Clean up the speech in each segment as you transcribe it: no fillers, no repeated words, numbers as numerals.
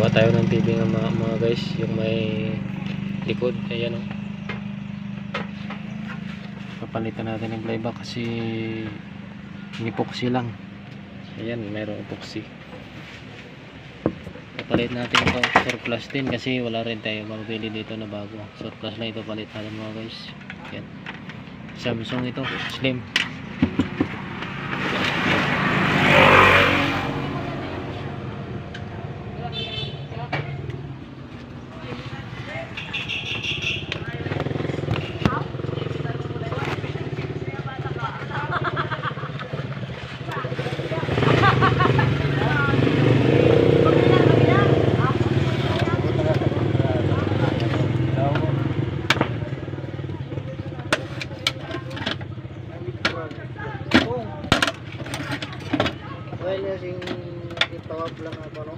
Gawa tayo ng TV ng mga guys, yung may likod. Ayan o. Papalitan natin yung playback kasi epoxy lang. Ayan, mayroong epoxy. Papalit natin ito, surplus din kasi wala rin tayo mabili dito na bago. Surplus lang ito, palit natin mga guys. Ayan. Samsung ito, slim. Well, yung itawag lang ako, no?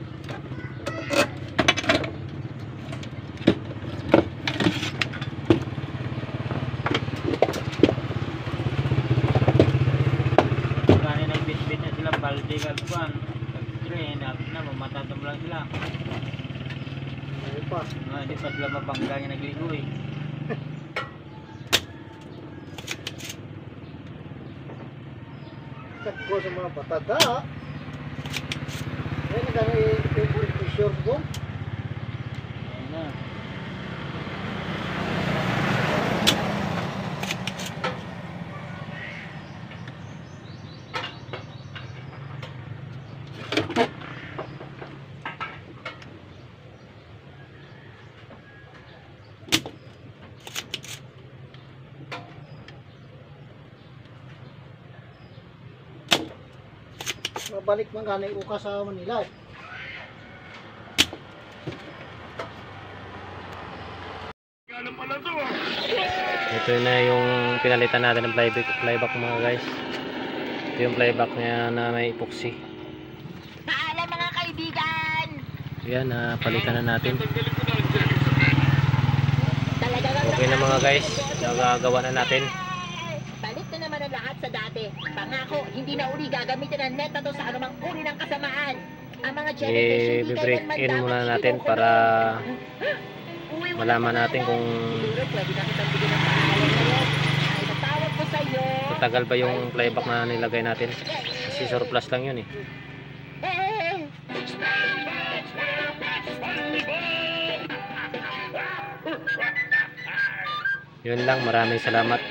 Kani nagbitbit na sila balde kalpuan. Train na mamatatom lang sila. Ano pa? Di pa sila mabangga nga nagligo eh. Tagko sa mga batada. Ayun, nagano i-short ko. Ayun na. Mabalik man ganay uka sa Manila eh. Ito na yung pinalitan natin ng playback mga guys. Ito yung playback niya na may epoxy. Paalam mga kaibigan! Ayan, palitan na natin. Talaga Okay na mga guys, nagagawa na natin. Balik na naman ang lahat sa dati. Pangako, hindi na uli gagamitin ang net na to sa anumang uri ng kasamaan. Ang mga generation hindi I-break kailanman in dapat muna natin ikinukulong. para Uwi mo malaman na natin pangalan. kung Siguro pwede na kitang bigyan ng pangalan ngayon. Ay, natawag ko sa'yo. matagal ba yung playback na nilagay natin. Kasi surplus lang yun eh. Yun lang, maraming salamat.